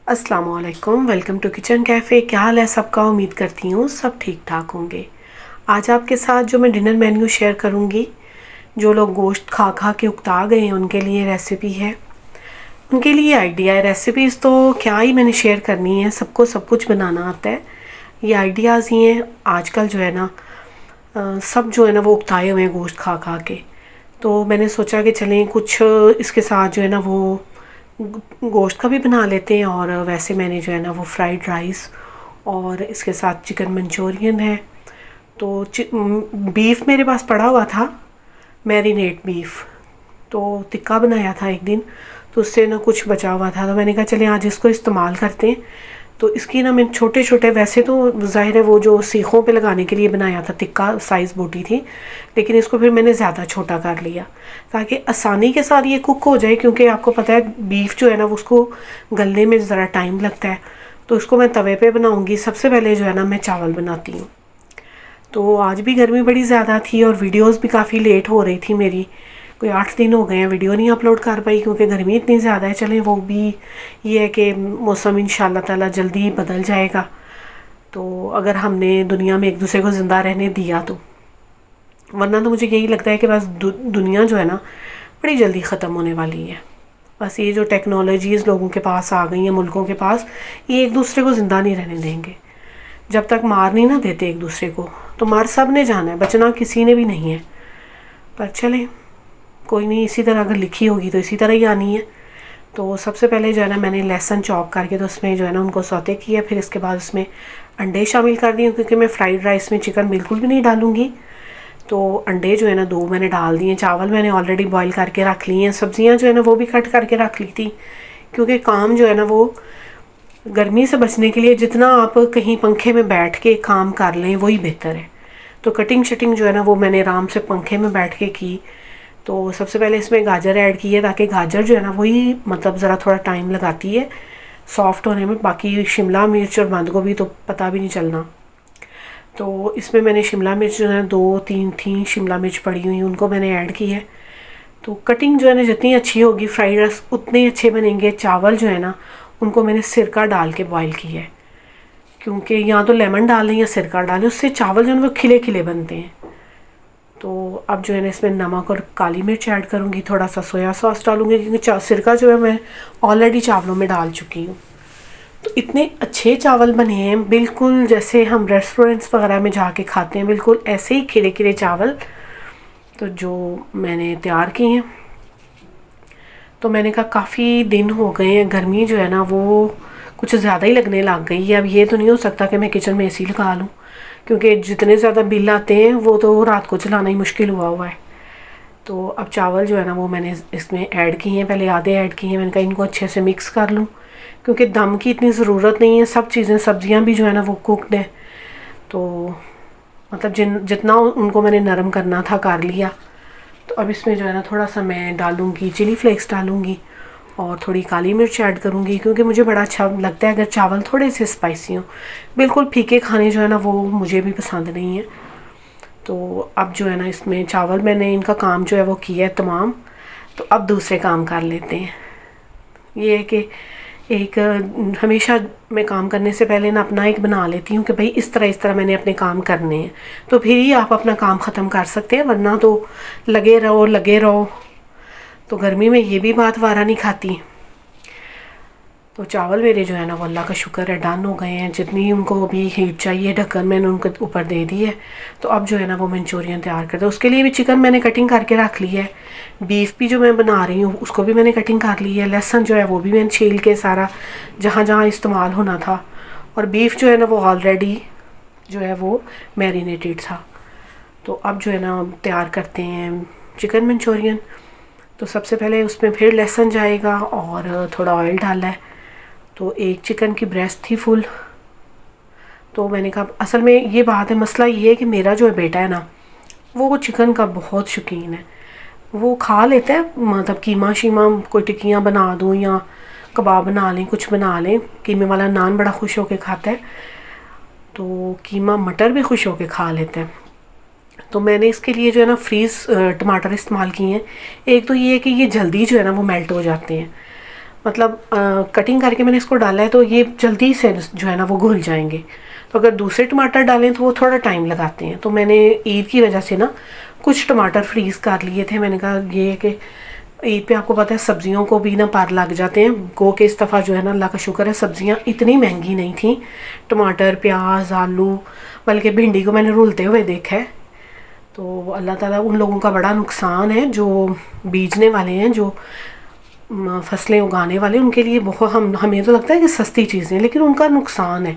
अस्सलामुअलैकुम, welcome to kitchen cafe. क्या हाल है सबका? उम्मीद करती हूँ सब ठीक ठाक होंगे। आज आपके साथ जो मैं डिनर मेन्यू शेयर करूँगी, जो लोग गोश्त खा खा के उकता गए हैं उनके लिए रेसिपी है, उनके लिए आइडिया है। रेसिपीज़ तो क्या ही मैंने शेयर करनी है, सबको सब कुछ बनाना आता है। ये आइडियाज़ ही हैं। आजकल जो है ना सब जो है ना वो उकताए हुए हैं गोश्त खा खा के। तो मैंने सोचा कि चलें कुछ इसके साथ जो है ना वो गोश्त का भी बना लेते हैं। और वैसे मैंने जो है ना वो फ्राइड राइस और इसके साथ चिकन मंचूरियन है। तो बीफ मेरे पास पड़ा हुआ था, मैरिनेट बीफ, तो टिक्का बनाया था एक दिन, तो उससे ना कुछ बचा हुआ था। तो मैंने कहा चलें आज इसको इस्तेमाल करते हैं। तो इसकी ना मैंने छोटे छोटे, वैसे तो ज़ाहिर है वो जो सीखों पे लगाने के लिए बनाया था टिक्का, साइज़ बोटी थी, लेकिन इसको फिर मैंने ज़्यादा छोटा कर लिया ताकि आसानी के साथ ये कुक हो जाए। क्योंकि आपको पता है बीफ जो है ना उसको गलने में ज़रा टाइम लगता है। तो इसको मैं तवे पे बनाऊँगी। सबसे पहले जो है ना मैं चावल बनाती हूँ। तो आज भी गर्मी बड़ी ज़्यादा थी और वीडियोज़ भी काफ़ी लेट हो रही थी मेरी। कोई 8 दिन हो गए हैं वीडियो नहीं अपलोड कर पाई क्योंकि गर्मी इतनी ज़्यादा है। चलें वो भी ये है कि मौसम इंशाल्लाह ताला जल्दी ही बदल जाएगा। तो अगर हमने दुनिया में एक दूसरे को ज़िंदा रहने दिया तो, वरना तो मुझे यही लगता है कि बस दुनिया जो है ना बड़ी जल्दी ख़त्म होने वाली है। बस ये जो टेक्नोलॉजीज़ लोगों के पास आ गई हैं, मुल्कों के पास, ये एक दूसरे को ज़िंदा नहीं रहने देंगे। जब तक मार नहीं ना देते एक दूसरे को, तो मार सब ने जाना है, बचना किसी ने भी नहीं है। पर चलें कोई नहीं, इसी तरह अगर लिखी होगी तो इसी तरह ही आनी है। तो सबसे पहले जो है ना मैंने लहसुन चॉप करके तो उसमें जो है ना उनको सौते किया। फिर इसके बाद उसमें अंडे शामिल कर दिए क्योंकि मैं फ़्राइड राइस में चिकन बिल्कुल भी नहीं डालूँगी। तो अंडे जो है ना 2 मैंने डाल दिए। चावल मैंने ऑलरेडी बॉईल करके रख लिए हैं। सब्ज़ियाँ जो है ना वो भी कट करके रख ली थी क्योंकि काम जो है ना वो गर्मी से बचने के लिए जितना आप कहीं पंखे में बैठ के काम कर लें वही बेहतर है। तो कटिंग शटिंग जो है ना वो मैंने आराम से पंखे में बैठ के की। तो सबसे पहले इसमें गाजर ऐड की है ताकि गाजर जो है ना वही मतलब ज़रा थोड़ा टाइम लगाती है सॉफ्ट होने में। बाकी शिमला मिर्च और बंद गोभी तो पता भी नहीं चलना। तो इसमें मैंने शिमला मिर्च जो है 2-3 थी शिमला मिर्च पड़ी हुई, उनको मैंने ऐड की है। तो कटिंग जो है ना जितनी अच्छी होगी फ्राइड राइस उतने अच्छे बनेंगे। चावल जो है ना उनको मैंने सिरका डाल के बॉईल किया है क्योंकि या तो लेमन डालें या सिरका डालें, उससे चावल जो है वो खिले खिले बनते हैं। तो अब जो है ना इसमें नमक और काली मिर्च ऐड करूँगी, थोड़ा सा सोया सॉस डालूँगी क्योंकि सिरका जो है मैं ऑलरेडी चावलों में डाल चुकी हूँ। तो इतने अच्छे चावल बने हैं, बिल्कुल जैसे हम रेस्टोरेंट्स वगैरह में जाके खाते हैं, बिल्कुल ऐसे ही खिले खिले चावल तो जो मैंने तैयार किए हैं। तो मैंने कहा काफ़ी दिन हो गए हैं, गर्मी जो है ना वो कुछ ज़्यादा ही लगने लग गई है। अब ये तो नहीं हो सकता कि मैं किचन में एसी लगा लूँ क्योंकि जितने ज़्यादा बिल आते हैं वो तो रात को चलाना ही मुश्किल हुआ है। तो अब चावल जो है ना वो मैंने इसमें ऐड किए हैं, पहले आधे ऐड किए हैं। मैंने कहा इनको अच्छे से मिक्स कर लूँ क्योंकि दम की इतनी ज़रूरत नहीं है। सब चीज़ें, सब्जियां भी जो है ना वो कुकड है। तो मतलब जितना उनको मैंने नरम करना था कर लिया। तो अब इसमें जो है ना थोड़ा सा मैं डालूँगी चिली फ्लेक्स डालूँगी और थोड़ी काली मिर्च ऐड करूँगी क्योंकि मुझे बड़ा अच्छा लगता है अगर चावल थोड़े से स्पाइसी हों। बिल्कुल फीके खाने जो है ना वो मुझे भी पसंद नहीं है। तो अब जो है ना इसमें चावल मैंने इनका काम जो है वो किया है तमाम। तो अब दूसरे काम कर लेते हैं। ये है कि एक हमेशा मैं काम करने से पहले ना अपना एक बना लेती हूँ कि भाई इस तरह मैंने अपने काम करने हैं, तो फिर ही आप अपना काम ख़त्म कर सकते हैं। वरना तो लगे रहो तो गर्मी में ये भी बात वारा नहीं खाती। तो चावल मेरे जो है ना वो अल्लाह का शुक्र है डन हो गए हैं। जितनी उनको अभी हीट चाहिए ढक्कन मैंने उनके ऊपर दे दी है। तो अब जो है ना वो मंचूरियन तैयार कर दो। उसके लिए भी चिकन मैंने कटिंग करके रख ली है। बीफ भी जो मैं बना रही हूँ उसको भी मैंने कटिंग कर ली है। लहसुन जो है वो भी मैंने छील के सारा जहाँ जहाँ इस्तेमाल होना था। और बीफ जो है ना वो ऑलरेडी जो है वो मैरिनेटेड था। तो अब जो है ना तैयार करते हैं चिकन मंचूरियन। तो सबसे पहले उसमें फिर लहसुन जाएगा और थोड़ा ऑयल डाला है। तो एक चिकन की ब्रेस्ट थी फुल। तो मैंने कहा असल में ये बात है, मसला ये है कि मेरा जो है बेटा है ना वो चिकन का बहुत शौकीन है। वो खा लेता है, मतलब कीमा शीमा कोई टिक्कियाँ बना दूँ या कबाब बना लें, कुछ बना लें। कीमे वाला नान बड़ा खुश होकर खाता है। तो कीमा मटर भी खुश होकर खा लेता है। तो मैंने इसके लिए जो है ना फ्रीज़ टमाटर इस्तेमाल किए हैं। एक तो ये है कि ये जल्दी जो है ना वो मेल्ट हो जाते हैं। मतलब कटिंग करके मैंने इसको डाला है तो ये जल्दी से जो है ना वो घुल जाएंगे। तो अगर दूसरे टमाटर डालें तो वो थोड़ा टाइम लगाते हैं। तो मैंने ईद की वजह से ना कुछ टमाटर फ्रीज़ कर लिए थे। मैंने कहा ये कि ईद पे आपको पता है सब्जियों को भी ना पार लग जाते हैं। गो के इस दफ़ा जो है ना अल्लाह का शुक्र है सब्जियां इतनी महंगी नहीं थी। टमाटर, प्याज, आलू, बल्कि भिंडी को मैंने रुलते हुए देखा है। तो अल्लाह ताला उन लोगों का बड़ा नुकसान है जो बीजने वाले हैं, जो फसलें उगाने वाले, उनके लिए बहुत हमें तो लगता है कि सस्ती चीज़ें, लेकिन उनका नुकसान है।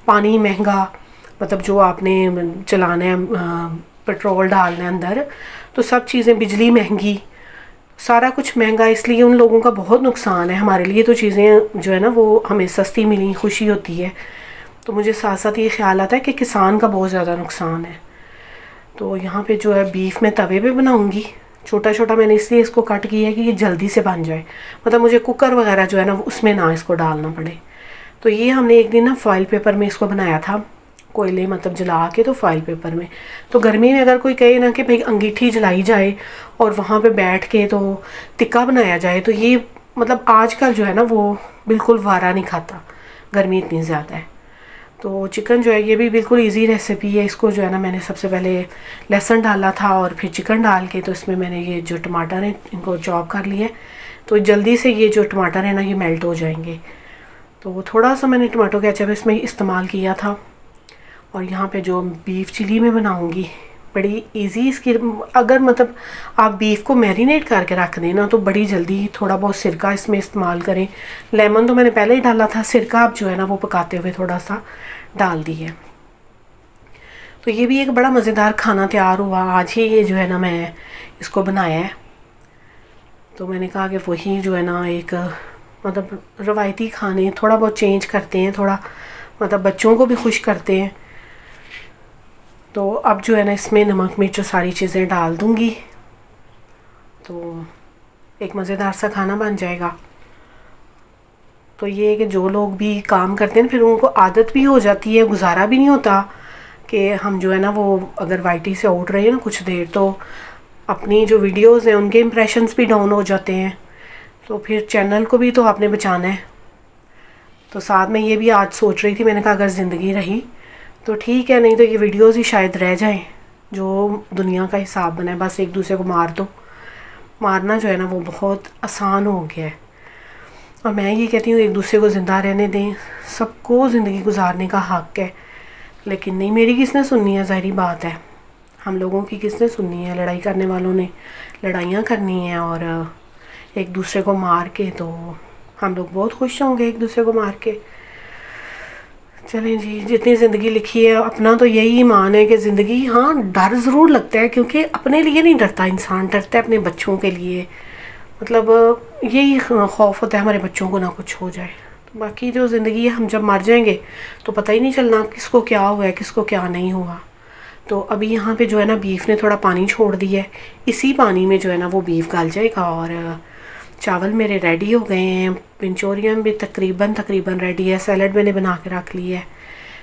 पानी महंगा, मतलब जो आपने चलाना है, पेट्रोल डालना है अंदर, तो सब चीज़ें, बिजली महंगी, सारा कुछ महंगा, इसलिए उन लोगों का बहुत नुकसान है। हमारे लिए तो चीज़ें जो है ना वो हमें सस्ती मिली, खुशी होती है। तो मुझे साथ साथ ये ख्याल आता है कि किसान का बहुत ज़्यादा नुकसान है। तो यहाँ पे जो है बीफ मैं तवे पे बनाऊँगी। छोटा छोटा मैंने इसलिए इसको कट किया है कि ये जल्दी से बन जाए, मतलब मुझे कुकर वगैरह जो है ना उसमें ना इसको डालना पड़े। तो ये हमने एक दिन ना फॉइल पेपर में इसको बनाया था, कोयले मतलब जला के, तो फॉइल पेपर में। तो गर्मी में अगर कोई कहे ना कि भाई अंगीठी जलाई जाए और वहाँ पे बैठ के तो टिक्का बनाया जाए, तो ये मतलब आजकल जो है ना वो बिल्कुल वारा नहीं खाता, गर्मी इतनी ज़्यादा है। तो चिकन जो है ये भी बिल्कुल इजी रेसिपी है। इसको जो है ना मैंने सबसे पहले लहसुन डाला था और फिर चिकन डाल के, तो इसमें मैंने ये जो टमाटर हैं इनको चॉप कर लिया। तो जल्दी से ये जो टमाटर है ना ये मेल्ट हो जाएंगे। तो थोड़ा सा मैंने टमाटो केचप इसमें इस्तेमाल किया था। और यहाँ पे जो बीफ चिली में बनाऊँगी, बड़ी इजी इसकी, अगर मतलब आप बीफ को मैरिनेट करके रख दें ना तो बड़ी जल्दी, थोड़ा बहुत सिरका इसमें इस्तेमाल करें। लेमन तो मैंने पहले ही डाला था, सिरका आप जो है ना वो पकाते हुए थोड़ा सा डाल दिए। तो ये भी एक बड़ा मज़ेदार खाना तैयार हुआ। आज ही ये जो है ना मैं इसको बनाया है। तो मैंने कहा कि वही जो है ना एक मतलब रवायती खाने थोड़ा बहुत चेंज करते हैं, थोड़ा मतलब बच्चों को भी खुश करते हैं। तो अब जो है ना इसमें नमक मिर्च सारी चीज़ें डाल दूँगी, तो एक मज़ेदार सा खाना बन जाएगा। तो ये है कि जो लोग भी काम करते हैं फिर उनको आदत भी हो जाती है, गुजारा भी नहीं होता कि हम जो है ना वो अगर वाईटी से उठ रहे हैं ना कुछ देर, तो अपनी जो वीडियोस हैं उनके इम्प्रेशंस भी डाउन हो जाते हैं। तो फिर चैनल को भी तो आपने बचाना है। तो साथ में ये भी आज सोच रही थी, मैंने कहा अगर ज़िंदगी रही तो ठीक है, नहीं तो ये वीडियोस ही शायद रह जाएं। जो दुनिया का हिसाब बना है, बस एक दूसरे को मार दो। मारना जो है ना वो बहुत आसान हो गया है। और मैं ये कहती हूँ एक दूसरे को ज़िंदा रहने दें, सबको ज़िंदगी गुजारने का हक़ है। लेकिन नहीं, मेरी किसने सुननी है, ज़ाहिरी बात है। हम लोगों की किसने सुननी है, लड़ाई करने वालों ने लड़ाइयाँ करनी है और एक दूसरे को मार के, तो हम लोग बहुत खुश होंगे एक दूसरे को मार के। चलें जी, जितनी ज़िंदगी लिखी है, अपना तो यही ईमान है कि ज़िंदगी, हाँ डर ज़रूर लगता है क्योंकि अपने लिए नहीं डरता इंसान, डरता है अपने बच्चों के लिए। मतलब यही खौफ होता है हमारे बच्चों को ना कुछ हो जाए। तो बाकी जो ज़िंदगी है, हम जब मर जाएंगे तो पता ही नहीं चलना किसको क्या हुआ है, किसको क्या नहीं हुआ। तो अभी यहाँ पे जो है ना बीफ ने थोड़ा पानी छोड़ दिया है, इसी पानी में जो है ना वो बीफ गल जाएगा। और चावल मेरे रेडी हो गए हैं, मंचूरियन भी तकरीबन रेडी है, सैलड मैंने बना के रख लिया है।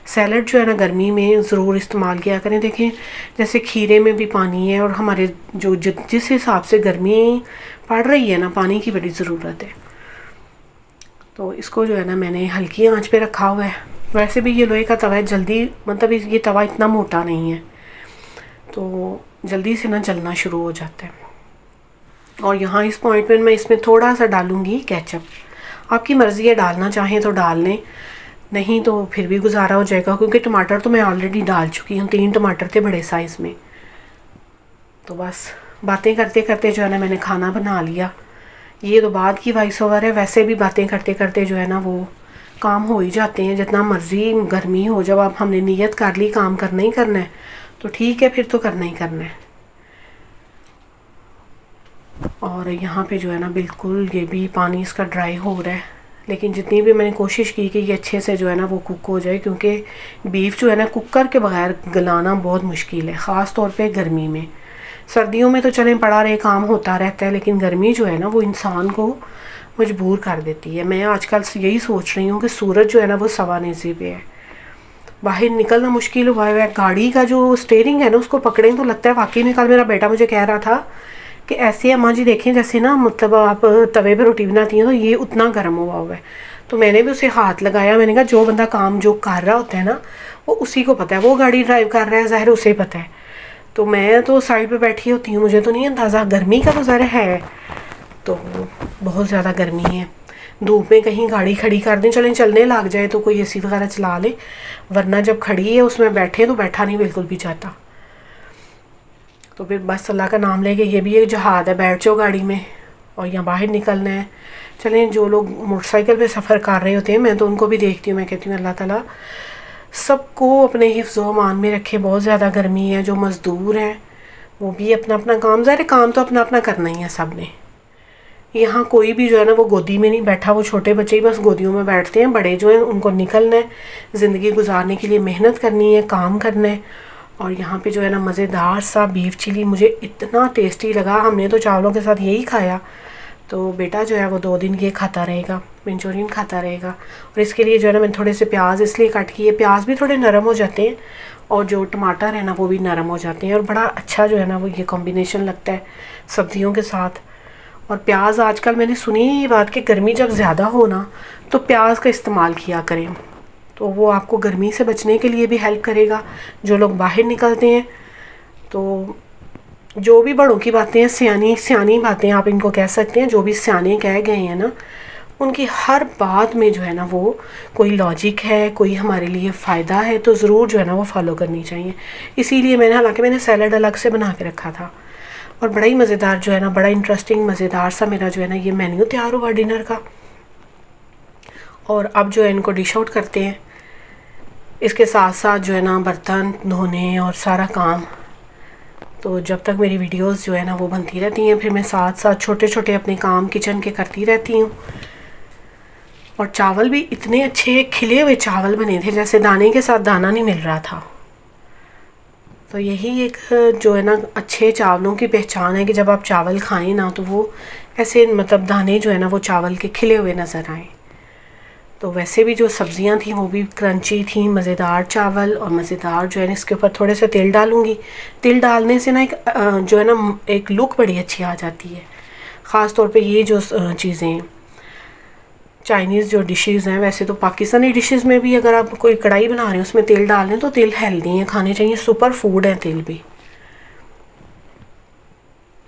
सैलड जो है ना गर्मी में ज़रूर इस्तेमाल किया करें। देखें जैसे खीरे में भी पानी है और हमारे जो जिस हिसाब से गर्मी पड़ रही है ना, पानी की बड़ी ज़रूरत है। तो इसको जो है ना मैंने हल्की आंच पे रखा हुआ है। वैसे भी ये लोहे का तवा है, जल्दी मतलब ये तवा इतना मोटा नहीं है तो जल्दी से ना जलना शुरू हो जाता है। और यहाँ इस पॉइंट में मैं इसमें थोड़ा सा डालूँगी केचप। आपकी मर्ज़ी है, डालना चाहें तो डाल लें, नहीं तो फिर भी गुजारा हो जाएगा क्योंकि टमाटर तो मैं ऑलरेडी डाल चुकी हूँ। 3 टमाटर थे बड़े साइज़ में। तो बस बातें करते करते जो है ना मैंने खाना बना लिया। ये तो बाद की वॉइस ओवर है, वैसे भी बातें करते करते जो है ना वो काम हो ही जाते हैं। जितना मर्ज़ी गर्मी हो, जब आप हमने नीयत कर ली काम करना ही करना है तो ठीक है, फिर तो करना ही करना है। और यहाँ पे जो है ना बिल्कुल ये भी पानी इसका ड्राई हो रहा है, लेकिन जितनी भी मैंने कोशिश की कि ये अच्छे से जो है ना वो कुक हो जाए, क्योंकि बीफ जो है ना कुकर के बगैर गलाना बहुत मुश्किल है, ख़ास तौर पे गर्मी में। सर्दियों में तो चलें पड़ा रहे, काम होता रहता है, लेकिन गर्मी जो है ना वो इंसान को मजबूर कर देती है। मैं आजकल यही सोच रही हूँ कि सूरज जो है ना वो सवा निज़ी पे है, बाहर निकलना मुश्किल हुआ है। गाड़ी का जो स्टीयरिंग है ना उसको पकड़ें तो लगता है वाकई में, कल मेरा बेटा मुझे कह रहा था कि ऐसे अम्मा जी देखें जैसे ना मतलब आप तवे पे रोटी बनाती हैं तो ये उतना गर्म हुआ है। तो मैंने भी उसे हाथ लगाया, मैंने कहा जो बंदा काम जो कर रहा होता है ना वो उसी को पता है, वो गाड़ी ड्राइव कर रहा है ज़ाहिर उसे ही पता है। तो मैं तो साइड पे बैठी होती हूँ, मुझे तो नहीं अंदाज़ा गर्मी का तो ज़रा है, तो बहुत ज़्यादा गर्मी है। धूप में कहीं गाड़ी खड़ी कर दें, चलें चलने लग जाए तो कोई एसी वगैरह चला ले, वरना जब खड़ी है उसमें बैठे तो बैठा नहीं बिल्कुल भी जाता। तो फिर बस अल्लाह का नाम लेके ये भी एक जहाद है, बैठ जाओ गाड़ी में और यहाँ बाहर निकलना है। चलें जो लोग मोटरसाइकिल पे सफ़र कर रहे होते हैं मैं तो उनको भी देखती हूँ, मैं कहती हूँ अल्लाह ताला सबको अपने हिफ्ज़ व अमान में रखे। बहुत ज़्यादा गर्मी है, जो मज़दूर हैं वो भी अपना अपना काम, ज़ाहिर काम तो अपना अपना करना ही है सब ने। यहाँ कोई भी जो है ना वो गोदी में नहीं बैठा, वो छोटे बच्चे ही बस गोदियों में बैठते हैं, बड़े जो हैं उनको निकलना है, ज़िंदगी गुजारने के लिए मेहनत करनी है, काम करना है। और यहाँ पे जो है ना मज़ेदार सा बीफ चिली मुझे इतना टेस्टी लगा, हमने तो चावलों के साथ यही खाया। तो बेटा जो है वो 2 दिन ये खाता रहेगा, मंचूरियन खाता रहेगा। और इसके लिए जो है ना मैंने थोड़े से प्याज इसलिए कट किए, प्याज भी थोड़े नरम हो जाते हैं और जो टमाटर है ना वो भी नरम हो जाते हैं और बड़ा अच्छा जो है ना वो ये कॉम्बिनेशन लगता है सब्जियों के साथ। और प्याज आजकल मैंने सुनी है ये बात कि गर्मी जब ज़्यादा हो ना तो प्याज का इस्तेमाल किया करें, तो वो आपको गर्मी से बचने के लिए भी हेल्प करेगा। जो लोग बाहर निकलते हैं तो जो भी बड़ों की बातें हैं, सियानी बातें आप इनको कह सकते हैं, जो भी सियाने कह गए हैं ना उनकी हर बात में जो है ना वो कोई लॉजिक है, कोई हमारे लिए फ़ायदा है, तो ज़रूर जो है ना वो फॉलो करनी चाहिए। इसीलिए हालांकि मैंने सैलड अलग से बना के रखा था और बड़ा ही मज़ेदार जो है ना, बड़ा इंटरेस्टिंग मज़ेदार सा मेरा जो है ना ये मेन्यू तैयार हुआ डिनर का। और अब जो है इनको डिश आउट करते हैं। इसके साथ साथ जो है ना बर्तन धोने और सारा काम, तो जब तक मेरी वीडियोस जो है ना वो बनती रहती हैं फिर मैं साथ साथ छोटे छोटे अपने काम किचन के करती रहती हूँ। और चावल भी इतने अच्छे खिले हुए चावल बने थे जैसे दाने के साथ दाना नहीं मिल रहा था। तो यही एक जो है ना अच्छे चावलों की पहचान है कि जब आप चावल खाएं ना तो वो ऐसे मतलब दाने जो है ना वो चावल के खिले हुए नज़र आएँ। तो वैसे भी जो सब्ज़ियां थी वो भी क्रंची थी, मज़ेदार चावल और मज़ेदार जो है ना इसके ऊपर थोड़े से तेल डालूँगी। तेल डालने से ना एक जो है ना एक लुक बड़ी अच्छी आ जाती है। ख़ास तौर पे ये जो चीज़ें चाइनीज़ जो डिशेज़ हैं, वैसे तो पाकिस्तानी डिशेज़ में भी अगर आप कोई कढ़ाई बना रहे हैं उसमें तेल डाल लें तो तेल हेल्दी है, खाने चाहिए, सुपर फूड है तेल भी।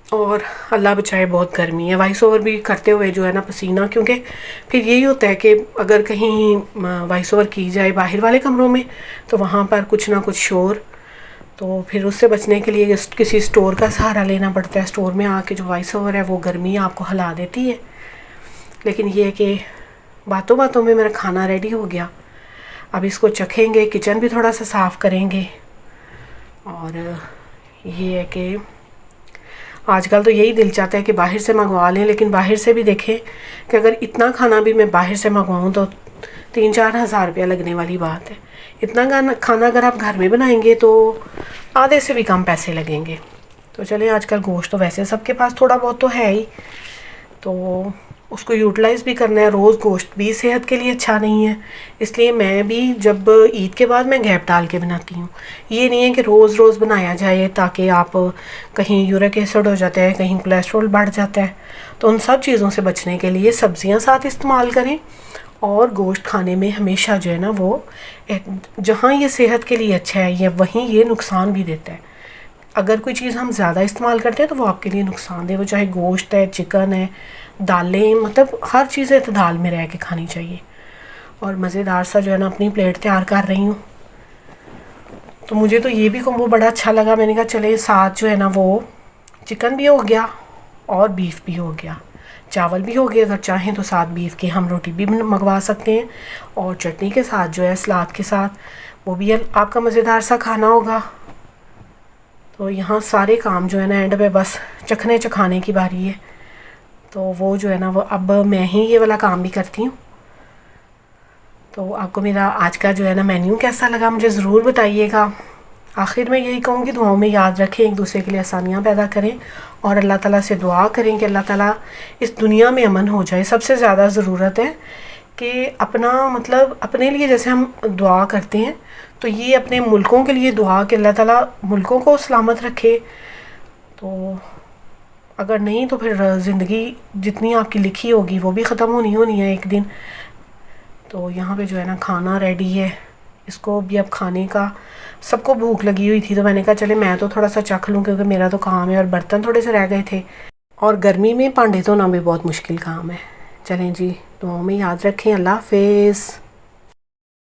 और अल्लाह बचाए बहुत गर्मी है, वॉइस ओवर भी करते हुए जो है ना पसीना, क्योंकि फिर यही होता है कि अगर कहीं वॉइस ओवर की जाए बाहर वाले कमरों में तो वहाँ पर कुछ ना कुछ शोर, तो फिर उससे बचने के लिए किसी स्टोर का सहारा लेना पड़ता है। स्टोर में आके जो वॉइस ओवर है वो गर्मी आपको हिला देती है। लेकिन ये है कि बातों बातों में मेरा खाना रेडी हो गया, अब इसको चखेंगे, किचन भी थोड़ा सा साफ़ करेंगे। और ये है कि आजकल तो यही दिल चाहता है कि बाहर से मंगवा लें, लेकिन बाहर से भी देखें कि अगर इतना खाना भी मैं बाहर से मंगवाऊँ तो 3-4 हज़ार रुपया लगने वाली बात है। इतना खाना अगर आप घर में बनाएंगे तो आधे से भी कम पैसे लगेंगे। तो चलिए, आजकल गोश्त तो वैसे सबके पास थोड़ा बहुत तो है ही, तो उसको यूटिलाइज़ भी करना है। रोज़ गोश्त भी सेहत के लिए अच्छा नहीं है, इसलिए मैं भी जब ईद के बाद मैं गैप डाल के बनाती हूँ। ये नहीं है कि रोज़ रोज़ बनाया जाए ताकि आप कहीं यूरिक एसिड हो जाता है, कहीं कोलेस्ट्रॉल बढ़ जाता है। तो उन सब चीज़ों से बचने के लिए सब्ज़ियाँ साथ इस्तेमाल करें और गोश्त खाने में हमेशा जो है ना वो जहाँ ये सेहत के लिए अच्छा है या वहीं ये नुकसान भी देता है। अगर कोई चीज़ हम ज़्यादा इस्तेमाल करते हैं तो वो आपके लिए नुकसान दे, वो चाहे गोश्त है, चिकन है, दालें, मतलब हर चीज़ इत्तेदाल में रह के खानी चाहिए। और मज़ेदार सा जो है ना अपनी प्लेट तैयार कर रही हूँ। तो मुझे तो ये भी वो बड़ा अच्छा लगा, मैंने कहा चले साथ जो है ना वो चिकन भी हो गया और बीफ भी हो गया, चावल भी हो गए। अगर चाहें तो साथ बीफ की हम रोटी भी मंगवा सकते हैं और चटनी के साथ जो है सलाद के साथ, वो भी आपका मज़ेदार सा खाना होगा। तो यहाँ सारे काम जो है ना एंड पे बस चखने चखाने की बारी है। तो वो जो है ना वो अब मैं ही ये वाला काम भी करती हूँ। तो आपको मेरा आज का जो है ना मेन्यू कैसा लगा मुझे ज़रूर बताइएगा। आखिर में यही कहूँगी, दुआओं में याद रखें, एक दूसरे के लिए आसानियाँ पैदा करें और अल्लाह ताला से दुआ करें कि अल्लाह ताला इस दुनिया में अमन हो जाए। सबसे ज़्यादा ज़रूरत है कि अपना मतलब अपने लिए जैसे हम दुआ करते हैं तो ये अपने मुल्कों के लिए दुआ कि अल्लाह ताला मुल्कों को सलामत रखे। तो अगर नहीं तो फिर ज़िंदगी जितनी आपकी लिखी होगी वो भी ख़त्म होनी है एक दिन। तो यहाँ पे जो है ना खाना रेडी है, इसको भी अब खाने का, सबको भूख लगी हुई थी तो मैंने कहा चले मैं तो थोड़ा सा चख लूँ क्योंकि मेरा तो काम है और बर्तन थोड़े से रह गए थे और गर्मी में भांडे धोना भी बहुत मुश्किल काम है। चलें जी, दुआओं में याद रखें। अल्लाह हाफिज़।